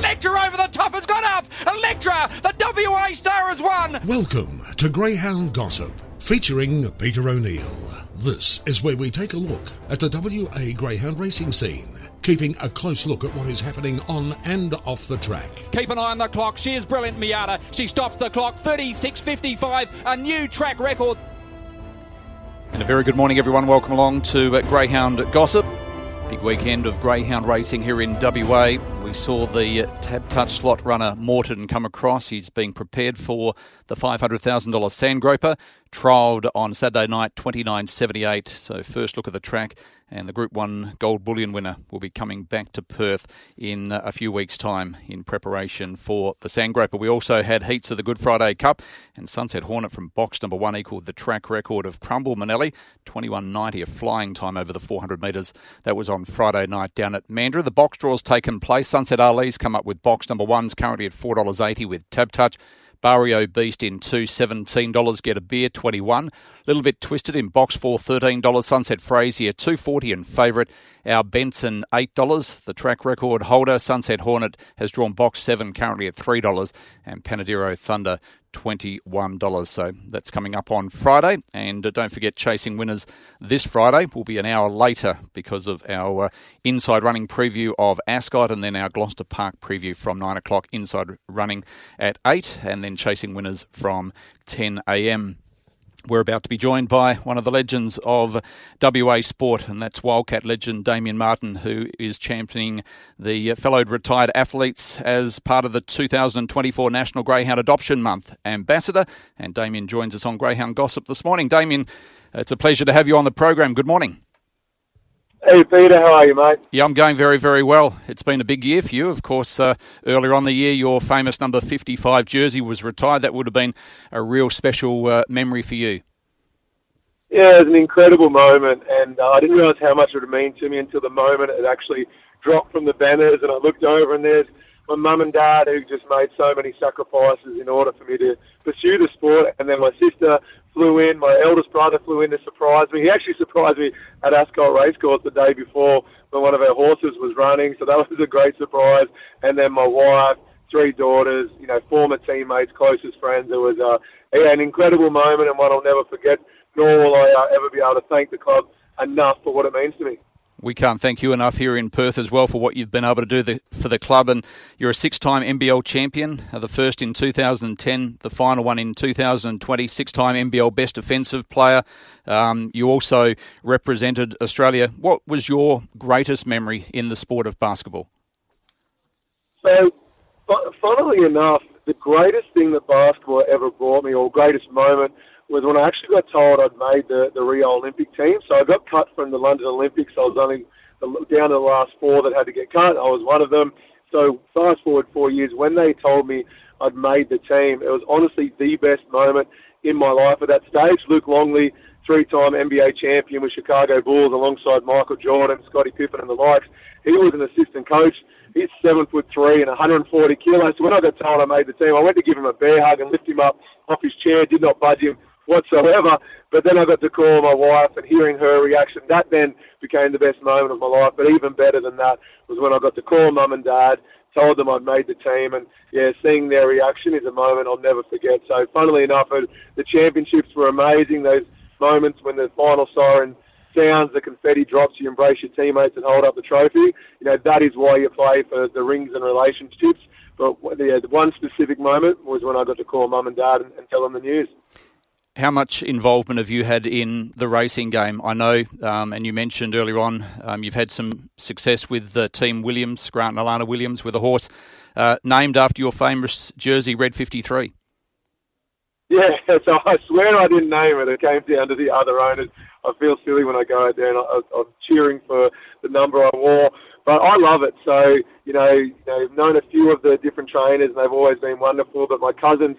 Electra over the top has gone up. Electra, the WA star, has won. Welcome to Greyhound Gossip, featuring Peter O'Neill. This is where we take a look at the WA greyhound racing scene, keeping a close look at what is happening on and off the track. Keep an eye on the clock. She is brilliant, Miata. She stops the clock. 36.55, a new track record. And a very good morning, everyone. Welcome along to Greyhound Gossip. Big weekend of greyhound racing here in WA. We saw the Tab Touch slot runner Morton come across. He's being prepared for the $500,000 Sandgroper. Trialled on Saturday night, 29.78. So first look at the track. And the Group 1 Gold Bullion winner will be coming back to Perth in a few weeks' time in preparation for the Sandgroper. We also had heats of the Good Friday Cup, and Sunset Hornet from box number 1 equalled the track record of Crumble Manelli, 21.90, a flying time over the 400 metres. That was on Friday night down at Mandurah. The box draw's taken place. Sunset Ali's come up with box number 1's currently at $4.80 with Tab Touch. Barrio Beast in $2, $17. Get a Beer, 21. Little bit twisted in box 4, $13. Sunset Frazier, $2.40 and favourite. Our Benson, $8. The track record holder, Sunset Hornet, has drawn box 7, currently at $3. And Panadero Thunder, $21. So that's coming up on Friday. And don't forget, Chasing Winners this Friday will be an hour later because of our inside running preview of Ascot, and then our Gloucester Park preview from 9 o'clock, inside running at 8, and then Chasing Winners from 10 a.m. We're about to be joined by one of the legends of WA sport, and that's Wildcat legend Damian Martin, who is championing the fellow retired athletes as part of the 2024 National Greyhound Adoption Month ambassador. And Damian joins us on Greyhound Gossip this morning. Damian, it's a pleasure to have you on the program. Good morning. Hey Peter, how are you, mate? Yeah, I'm going very, very well. It's been a big year for you. Of course, earlier on the year, your famous number 55 jersey was retired. That would have been a real special memory for you. Yeah, it was an incredible moment, and I didn't realise how much it would mean to me until the moment it actually dropped from the banners, and I looked over and there's my mum and dad who just made so many sacrifices in order for me to pursue the sport, and then my sister flew in, my eldest brother flew in to surprise me. He actually surprised me at Ascot Racecourse the day before when one of our horses was running, so that was a great surprise. And then my wife, 3 daughters, former teammates, closest friends. It was an incredible moment and one I'll never forget, nor will I ever be able to thank the club enough for what it means to me. We can't thank you enough here in Perth as well for what you've been able to do for the club. And you're a 6-time NBL champion, the first in 2010, the final one in 2020, 6-time NBL best offensive player. You also represented Australia. What was your greatest memory in the sport of basketball? So, funnily enough, the greatest thing that basketball ever brought me, or greatest moment, was when I actually got told I'd made the Rio Olympic team. So I got cut from the London Olympics. I was only down to the last 4 that had to get cut. I was one of them. So fast forward 4 years, when they told me I'd made the team, it was honestly the best moment in my life at that stage. Luke Longley, 3-time NBA champion with Chicago Bulls alongside Michael Jordan, Scottie Pippen and the likes. He was an assistant coach. He's 7'3" and 140 kilos. So when I got told I made the team, I went to give him a bear hug and lift him up off his chair, did not budge him whatsoever. But then I got to call my wife, and hearing her reaction, that then became the best moment of my life. But even better than that was when I got to call mum and dad, told them I'd made the team, and seeing their reaction is a moment I'll never forget. So funnily enough, the championships were amazing. Those moments when the final siren sounds, the confetti drops, you embrace your teammates and hold up the trophy. That is why you play, for the rings and relationships. But the one specific moment was when I got to call mum and dad and tell them the news. How much involvement have you had in the racing game? I know, and you mentioned earlier on, you've had some success with Team Williams, Grant and Alana Williams, with a horse named after your famous jersey, Red 53. Yeah, so I swear I didn't name it. It came down to the other owners. I feel silly when I go out there and I'm cheering for the number I wore. But I love it. So, I've known a few of the different trainers and they've always been wonderful. But my cousins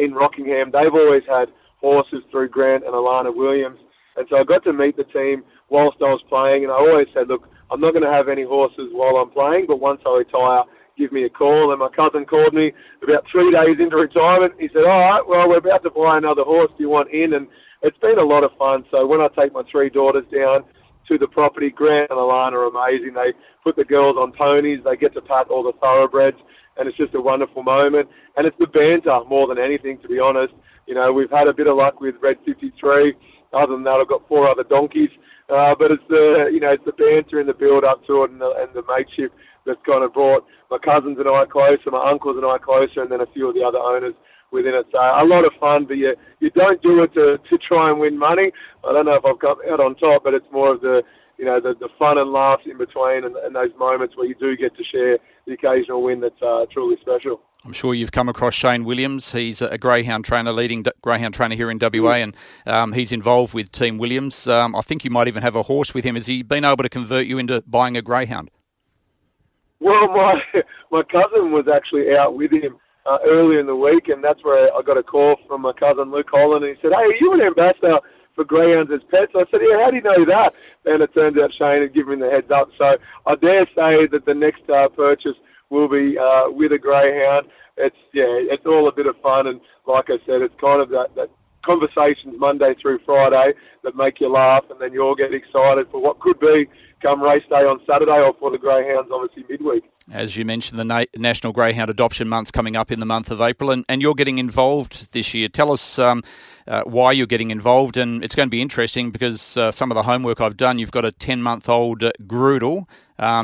in Rockingham, they've always had horses through Grant and Alana Williams. And so I got to meet the team whilst I was playing. And I always said, look, I'm not going to have any horses while I'm playing, but once I retire, give me a call. And my cousin called me about 3 days into retirement. He said, all right, well, we're about to buy another horse. Do you want in? And it's been a lot of fun. So when I take my 3 daughters down to the property. Grant and Alana are amazing. They put the girls on ponies. They get to pat all the thoroughbreds, and it's just a wonderful moment. And it's the banter more than anything, to be honest. You know, we've had a bit of luck with Red 53. Other than that, I've got 4 other donkeys. But it's the banter and the build up to it, and the mateship that's kind of brought my cousins and I closer, my uncles and I closer, and then a few of the other owners within it. So a lot of fun, but you don't do it to try and win money. I don't know if I've come out on top, but it's more of the fun and laughs in between, and those moments where you do get to share the occasional win that's truly special. I'm sure you've come across Shane Williams. He's a greyhound trainer, leading greyhound trainer here in WA, and he's involved with Team Williams. I think you might even have a horse with him. Has he been able to convert you into buying a greyhound? Well, my cousin was actually out with him earlier in the week, and that's where I got a call from my cousin Luke Holland, and he said, "Hey, are you an ambassador for greyhounds as pets?" I said, "Yeah, how do you know that?" And it turns out Shane had given me the heads up. So I dare say that the next purchase will be with a greyhound. It's all a bit of fun, and like I said, it's kind of that conversations Monday through Friday that make you laugh, and then you all get excited for what could be come race day on Saturday, or for the greyhounds obviously midweek. As you mentioned, the National Greyhound Adoption Month's coming up in the month of April, and you're getting involved this year. Tell us why you're getting involved, and it's going to be interesting because some of the homework I've done, you've got a 10-month-old Groodle.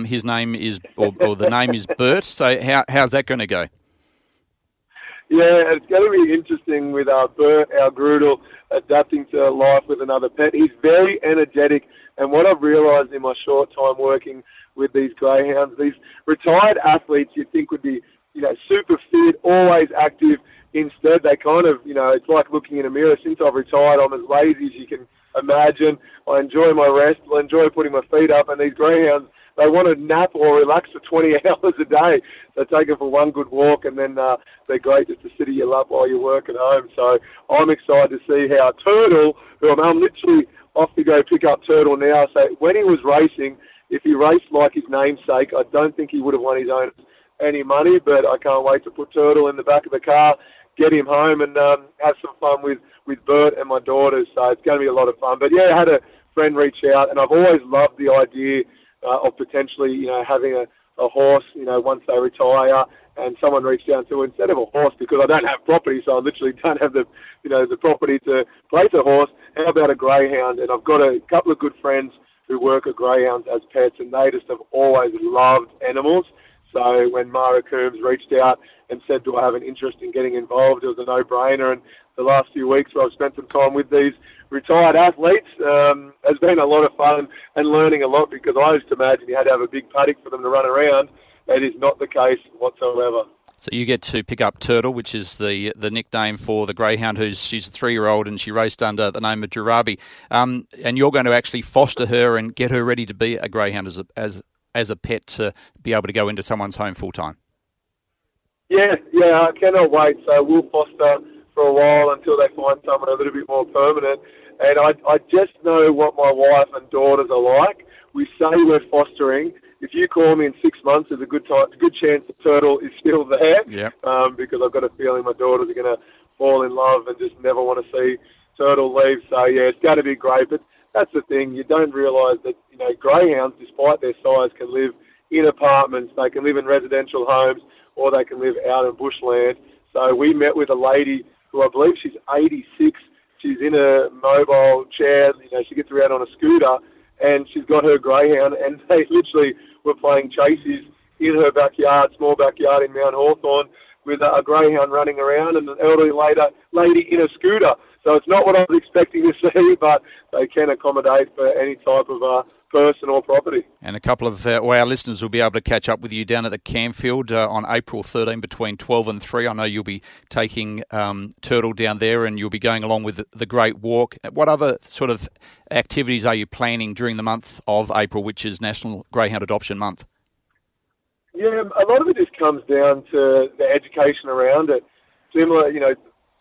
His name is, or the name is Bert. So how's that going to go? Yeah, it's going to be interesting with Bert, our Groodle, adapting to life with another pet. He's very energetic, and what I've realised in my short time working with these greyhounds, these retired athletes you'd think would be, super fit, always active. Instead, they kind of, it's like looking in a mirror. Since I've retired, I'm as lazy as you can imagine. I enjoy my rest. I enjoy putting my feet up, and these greyhounds, they want to nap or relax for 20 hours a day. So take them for one good walk, and then they're great just to sit in your lap while you work at home. So I'm excited to see how Turtle, who I'm literally off to go pick up Turtle now. So when he was racing, if he raced like his namesake, I don't think he would have won his own any money, but I can't wait to put Turtle in the back of the car, get him home, and have some fun with Bert and my daughters. So it's going to be a lot of fun. But yeah, I had a friend reach out, and I've always loved the idea of potentially, having a horse, once they retire, and someone reached out to, instead of a horse, because I don't have property, so I literally don't have the property to place a horse, how about a greyhound? And I've got a couple of good friends who work at greyhounds as pets, and they just have always loved animals. So when Mara Coombs reached out and said, do I have an interest in getting involved, it was a no-brainer. And the last few weeks where I've spent some time with these retired athletes has been a lot of fun and learning a lot, because I used to imagine you had to have a big paddock for them to run around. That is not the case whatsoever. So you get to pick up Turtle, which is the nickname for the greyhound. She's a 3-year-old, and she raced under the name of Jarabi. And you're going to actually foster her and get her ready to be a greyhound as a pet, to be able to go into someone's home full time. Yeah, I cannot wait. So we'll foster for a while until they find someone a little bit more permanent. And I just know what my wife and daughters are like. We say we're fostering. If you call me in 6 months, there's a good chance the Turtle is still there. Yep. Because I've got a feeling my daughters are going to fall in love and just never want to see Turtle leave. So yeah, it's going to be great. But that's the thing. You don't realise that, greyhounds, despite their size, can live in apartments. They can live in residential homes, or they can live out in bushland. So we met with a lady who, I believe she's 86. She's in a mobile chair. She gets around on a scooter, and she's got her greyhound, and they literally were playing chases in her backyard, small backyard in Mount Hawthorn, with a greyhound running around and an elderly lady in a scooter. So it's not what I was expecting to see, but they can accommodate for any type of person or property. And a couple of our listeners will be able to catch up with you down at the Campfield on April 13 between 12 and 3. I know you'll be taking Turtle down there, and you'll be going along with the Great Walk. What other sort of activities are you planning during the month of April, which is National Greyhound Adoption Month? Yeah, a lot of it just comes down to the education around it. Similar,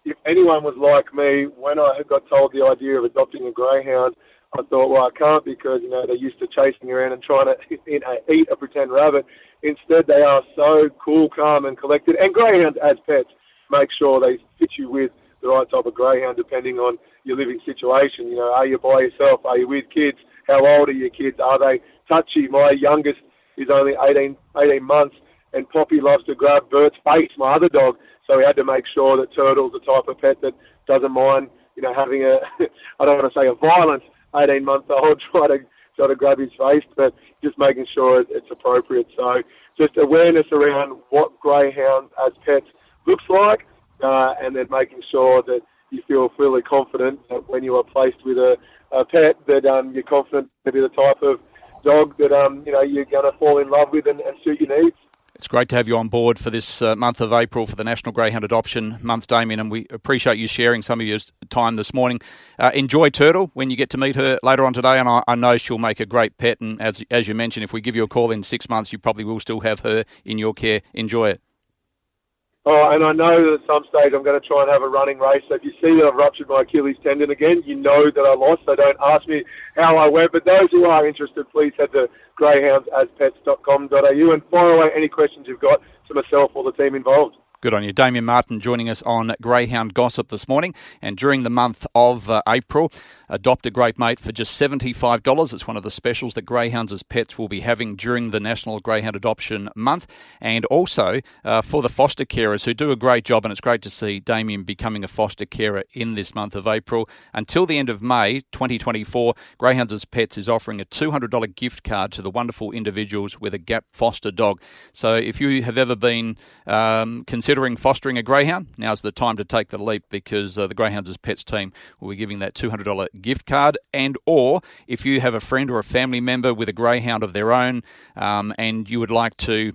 if anyone was like me, when I got told the idea of adopting a greyhound, I thought, well, I can't, because, they're used to chasing around and trying to eat a pretend rabbit. Instead, they are so cool, calm and collected. And greyhounds as pets make sure they fit you with the right type of greyhound depending on your living situation. Are you by yourself? Are you with kids? how old are your kids? Are they touchy? My youngest is only 18 months, and Poppy loves to grab Bert's face, my other dog. So we had to make sure that Turtle's the type of pet that doesn't mind, having I don't want to say a violent 18-month-old try to grab his face, but just making sure it's appropriate. So just awareness around what greyhounds as pets looks like, and then making sure that you feel fully confident that when you are placed with a pet that you're confident to be the type of dog that you're going to fall in love with and suit your needs. It's great to have you on board for this month of April for the National Greyhound Adoption Month, Damian, and we appreciate you sharing some of your time this morning. Enjoy Turtle when you get to meet her later on today, and I know she'll make a great pet. And as you mentioned, if we give you a call in 6 months, you probably will still have her in your care. Enjoy it. Oh, and I know that at some stage I'm going to try and have a running race. So if you see that I've ruptured my Achilles tendon again, you know that I lost. So don't ask me how I went. But those who are interested, please head to greyhoundsaspets.com.au and fire away any questions you've got to myself or the team involved. Good on you. Damian Martin joining us on Greyhound Gossip this morning. And during the month of April, adopt a great mate for just $75. It's one of the specials that Greyhounds as Pets will be having during the National Greyhound Adoption Month. And also for the foster carers who do a great job, and it's great to see Damian becoming a foster carer in this month of April. Until the end of May 2024, Greyhounds as Pets is offering a $200 gift card to the wonderful individuals with a gap foster dog. So if you have ever been considering fostering a greyhound, now's the time to take the leap, because the Greyhounds as Pets team will be giving that $200 gift card. And or if you have a friend or a family member with a greyhound of their own and you would like to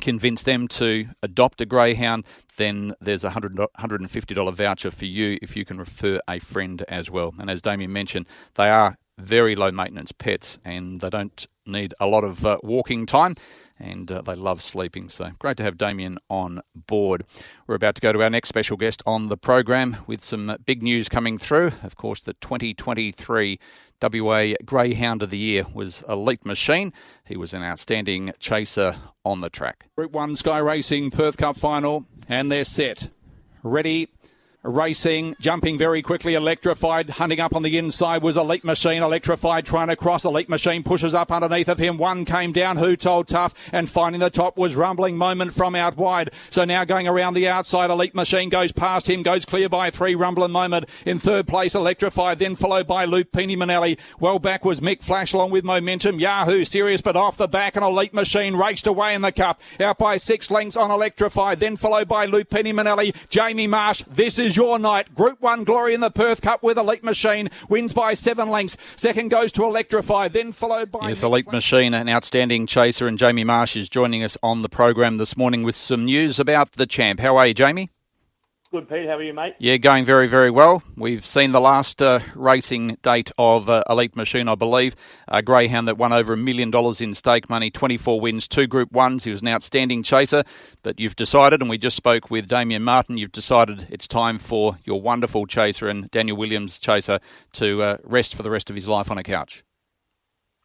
convince them to adopt a greyhound, then there's a $150 voucher for you if you can refer a friend as well. And as Damian mentioned, they are very low maintenance pets and they don't need a lot of walking time, and they love sleeping. So great to have Damian on board. We're about to go to our next special guest on the program with some big news coming through. Of course, the 2023 WA Greyhound of the Year was Elite Machine. He was an outstanding chaser on the track. Group 1 Sky Racing Perth Cup final, and they're set. Ready. Racing, jumping very quickly, Electrified, hunting up on the inside was Elite Machine. Electrified trying to cross, Elite Machine pushes up underneath of him. One came down, Who Told Tough, and finding the top was Rumbling Moment from out wide. So now going around the outside, Elite Machine goes past him, goes clear by 3, Rumbling Moment. In third place, Electrified, then followed by Lupini Manelli. Well back was Mick Flash along with Momentum. Yahoo Serious, but off the back, and Elite Machine raced away in the cup. Out by 6 lengths on Electrified, then followed by Lupini Manelli. Jamie Marsh, this is your night. Group 1 glory in the Perth Cup with Elite Machine, wins by 7 lengths. Second goes to Electrify, then followed by... Yes, Elite Machine, an outstanding chaser, and Jamie Marsh is joining us on the program this morning with some news about the champ. How are you, Jamie? Good, Pete. How are you, mate? Yeah, going very, very well. We've seen the last racing date of Elite Machine, I believe. A greyhound that won over $1 million in stake money, 24 wins, 2 Group 1s. He was an outstanding chaser. But you've decided, and we just spoke with Damian Martin, you've decided it's time for your wonderful chaser and Daniel Williams chaser to rest for the rest of his life on a couch.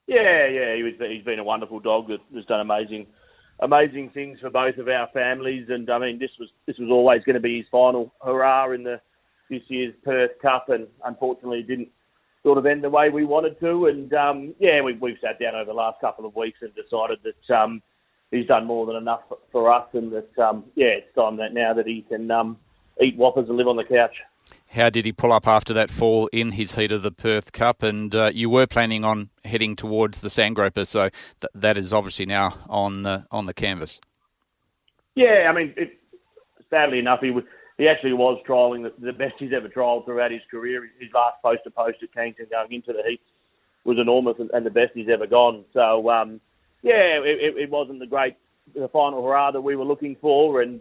Yeah, he's been a wonderful dog that has done amazing things for both of our families, and I mean this was always going to be his final hurrah in this year's Perth Cup, and unfortunately it didn't sort of end the way we wanted to. And we've sat down over the last couple of weeks and decided that he's done more than enough for us, and that it's time that now that he can eat whoppers and live on the couch. How did he pull up after that fall in his heat of the Perth Cup? And you were planning on heading towards the Sandgroper, so that is obviously now on the canvas. Yeah, I mean, sadly enough, he actually was trialling the best he's ever trialled throughout his career. His last post-to-post at Cannington going into the heats was enormous and the best he's ever gone. So, it wasn't the final hurrah that we were looking for, and...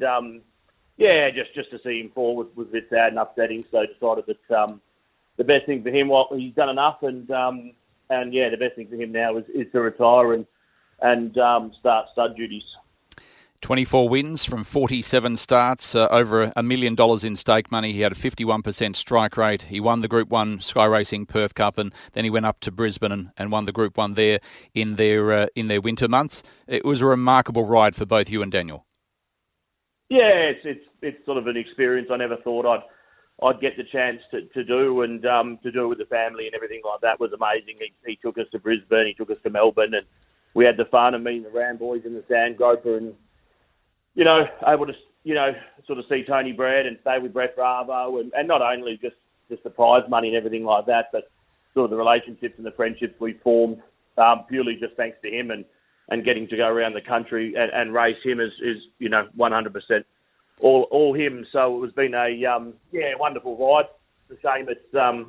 just to see him fall was a bit sad and upsetting. So decided that the best thing for him, he's done enough, and the best thing for him now is to retire and start stud duties. 24 wins from 47 starts, over $1 million in stake money. He had a 51% strike rate. He won the Group 1 Sky Racing Perth Cup, and then he went up to Brisbane and won the Group 1 there in their winter months. It was a remarkable ride for both you and Daniel. Yeah, it's sort of an experience I never thought I'd get the chance to do, and to do it with the family and everything like that was amazing. He took us to Brisbane, he took us to Melbourne, and we had the fun of meeting the Ram boys in the Sandgroper, and able to sort of see Tony Brett and stay with Brett Bravo, and not only just the prize money and everything like that, but sort of the relationships and the friendships we formed purely just thanks to him, and getting to go around the country and race him is 100%. All him. So it's been a wonderful ride. It's a shame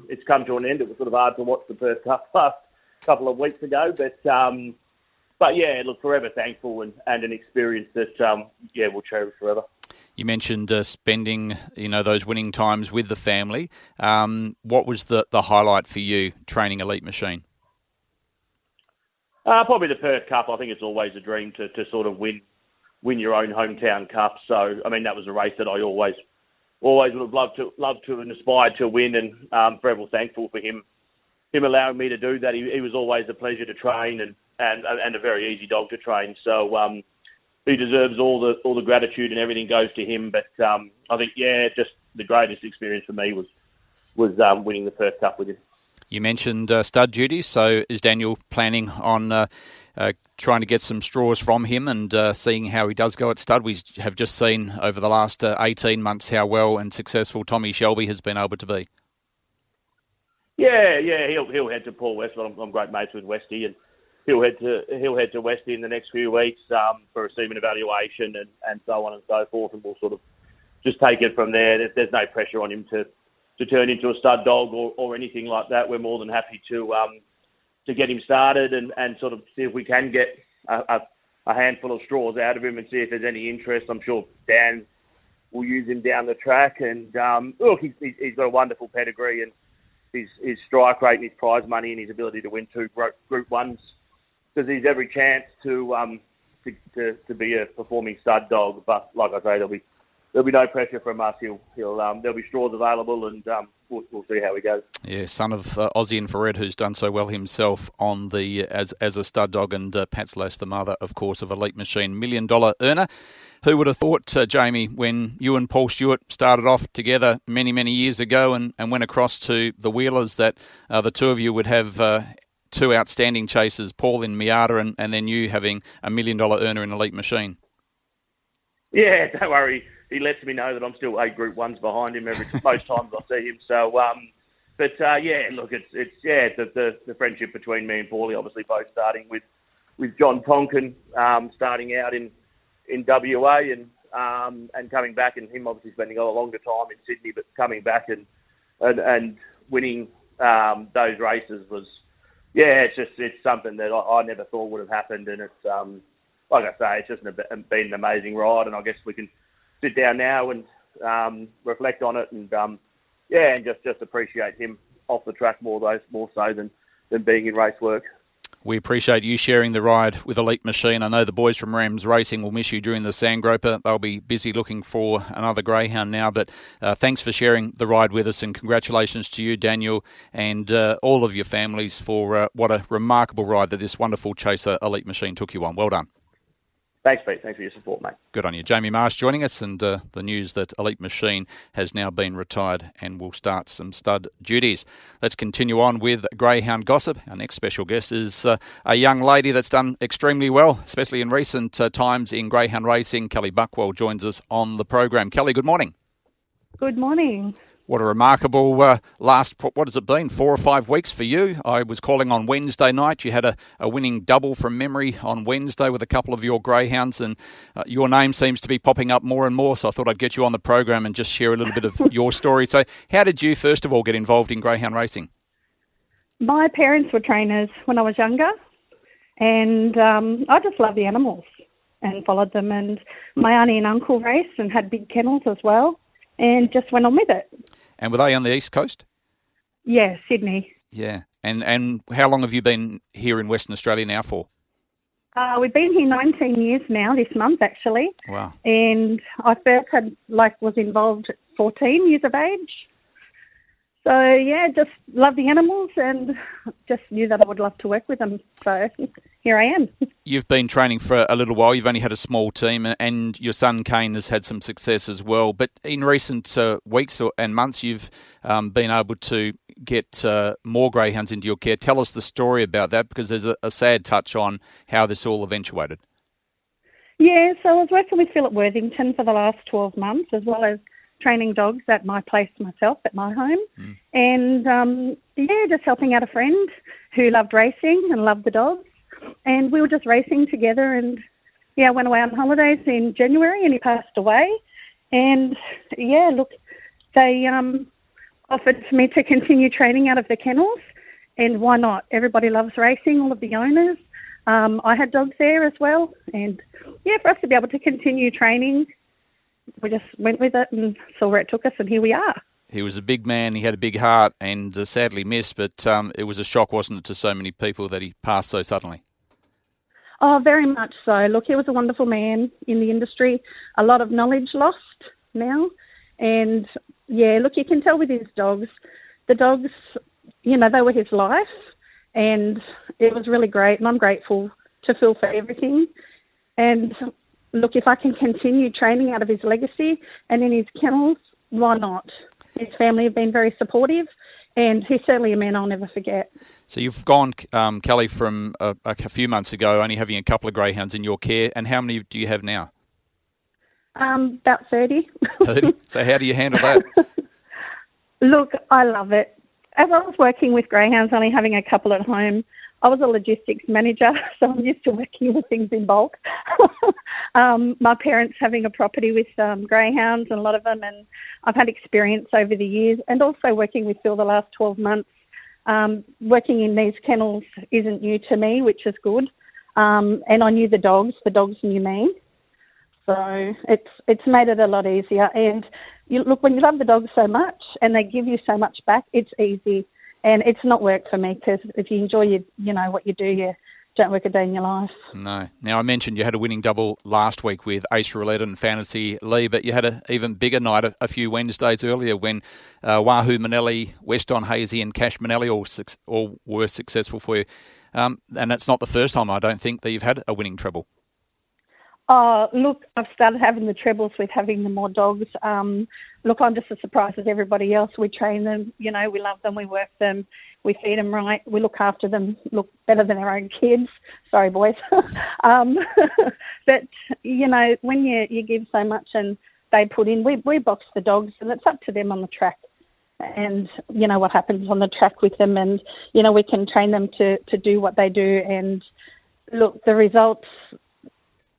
it's come to an end. It was sort of hard to watch the Perth Cup last couple of weeks ago, but yeah, look, forever thankful and an experience that we'll cherish forever. You mentioned spending those winning times with the family. What was the highlight for you training Elite Machine? Probably the Perth Cup. I think it's always a dream to sort of win your own hometown cup. So, I mean, that was a race that I always would have loved to and aspired to win, and forever thankful for him allowing me to do that. He was always a pleasure to train and a very easy dog to train. So he deserves all the gratitude, and everything goes to him. But I think, just the greatest experience for me was winning the Perth Cup with him. You mentioned stud duties, so is Daniel planning on trying to get some straws from him and seeing how he does go at stud? We have just seen over the last 18 months how well and successful Tommy Shelby has been able to be. Yeah, he'll head to Paul Westwood. I'm great mates with Westy, and he'll head to Westy in the next few weeks for a semen evaluation and so on and so forth, and we'll sort of just take it from there. There's no pressure on him to turn into a stud dog or anything like that. We're more than happy to get him started and sort of see if we can get a handful of straws out of him and see if there's any interest. I'm sure Dan will use him down the track. And look, he's got a wonderful pedigree, and his strike rate and his prize money and his ability to win 2 Group 1s, because he's every chance to be a performing stud dog. But like I say, there'll be no pressure from us. There'll be straws available, and we'll see how he goes. Yeah, son of Aussie and Ferret, who's done so well himself on the as a stud dog, and Pat Slash, the mother, of course, of Elite Machine, $1 million earner. Who would have thought, Jamie, when you and Paul Stewart started off together many, many years ago and went across to the Wheelers, that the two of you would have 2 outstanding chasers, Paul in Miata and then you having $1 million earner in Elite Machine? Yeah, don't worry. He lets me know that I'm still 8 Group 1s behind him most times I see him. So, look, it's the friendship between me and Paulie, obviously both starting with John Tonkin, starting out in WA and coming back, and him obviously spending a longer time in Sydney, but coming back and winning those races was, it's something that I never thought would have happened, and it's like I say, it's just been an amazing ride, and I guess we can sit down now and reflect on it, and and just appreciate him off the track more so than being in race work. We appreciate you sharing the ride with Elite Machine. I know the boys from Rams Racing will miss you during the Sandgroper. They'll be busy looking for another greyhound now, but thanks for sharing the ride with us, and congratulations to you, Daniel, and all of your families for what a remarkable ride that this wonderful chaser Elite Machine took you on. Well done. Thanks, Pete. Thanks for your support, mate. Good on you. Jamie Marsh joining us, and the news that Elite Machine has now been retired and will start some stud duties. Let's continue on with Greyhound Gossip. Our next special guest is a young lady that's done extremely well, especially in recent times in greyhound racing. Kellie Buckwell joins us on the program. Kellie, good morning. Good morning. What a remarkable last, what has it been, 4 or 5 weeks for you? I was calling on Wednesday night. You had a winning double from memory on Wednesday with a couple of your greyhounds, and your name seems to be popping up more and more, so I thought I'd get you on the program and just share a little bit of your story. So how did you, first of all, get involved in greyhound racing? My parents were trainers when I was younger, and I just loved the animals and followed them, and my auntie and uncle raced and had big kennels as well, and just went on with it. And were they on the East Coast? Yeah, Sydney. Yeah. And how long have you been here in Western Australia now for? We've been here 19 years now, this month actually. Wow. And I first was involved at 14 years of age. So, just love the animals and just knew that I would love to work with them. So here I am. You've been training for a little while. You've only had a small team, and your son Kane has had some success as well. But in recent weeks and months, you've been able to get more greyhounds into your care. Tell us the story about that, because there's a sad touch on how this all eventuated. Yeah, so I was working with Phil at Worthington for the last 12 months, as well as training dogs at my place myself, at my home. And, just helping out a friend who loved racing and loved the dogs. And we were just racing together, and I went away on holidays in January, and he passed away. And they offered for me to continue training out of the kennels, and why not? Everybody loves racing, all of the owners. I had dogs there as well, and for us to be able to continue training, we just went with it and saw where it took us, and here we are. He was a big man, he had a big heart, and sadly missed, but it was a shock, wasn't it, to so many people that he passed so suddenly? Oh, very much so. Look, he was a wonderful man in the industry. A lot of knowledge lost now. And, you can tell with his dogs. The dogs, they were his life. And it was really great. And I'm grateful to Phil for everything. And, look, if I can continue training out of his legacy and in his kennels, why not? His family have been very supportive. And he's certainly a man I'll never forget. So you've gone, Kellie, from a few months ago, only having a couple of greyhounds in your care. And how many do you have now? About 30. 30? So how do you handle that? Look, I love it. As I was working with greyhounds, only having a couple at home, I was a logistics manager, so I'm used to working with things in bulk. My parents having a property with greyhounds, and a lot of them, and I've had experience over the years, and also working with Phil the last 12 months. Working in these kennels isn't new to me, which is good. And I knew the dogs knew me. So it's made it a lot easier. And look, when you love the dogs so much and they give you so much back, it's easy. And it's not work for me, because if you enjoy what you do, you don't work a day in your life. No. Now, I mentioned you had a winning double last week with Ace Roulette and Fantasy Lee, but you had an even bigger night a few Wednesdays earlier when Wahoo Manelli, Weston Hazy and Cash Manelli all were successful for you. And it's not the first time, I don't think, that you've had a winning treble. Look, I've started having the trebles with having the more dogs. Look, I'm just as surprised as everybody else. We train them, we love them, we work them, we feed them right, we look after them, look better than our own kids. Sorry, boys. But, when you give so much and they put in, we box the dogs, and it's up to them on the track. And, what happens on the track with them, and, we can train them to do what they do. And, look, the results,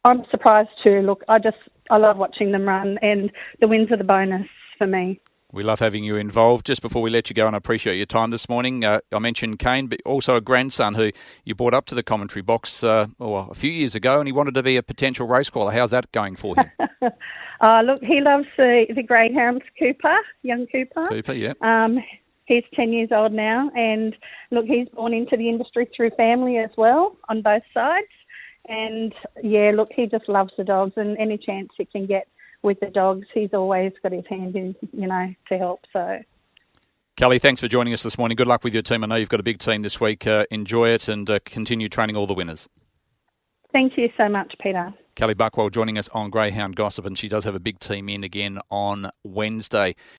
I'm surprised too. Look, I love watching them run, and the wins are the bonus for me. We love having you involved. Just before we let you go, and I appreciate your time this morning, I mentioned Kane, but also a grandson who you brought up to the commentary box a few years ago, and he wanted to be a potential race caller. How's that going for him? Look, he loves the greyhounds, young Cooper. Cooper, yeah. He's 10 years old now, and look, he's born into the industry through family as well, on both sides. And, look, he just loves the dogs, and any chance he can get with the dogs, he's always got his hand in, to help. So, Kellie, thanks for joining us this morning. Good luck with your team. I know you've got a big team this week. Enjoy it and continue training all the winners. Thank you so much, Peter. Kellie Buckwell joining us on Greyhound Gossip, and she does have a big team in again on Wednesday.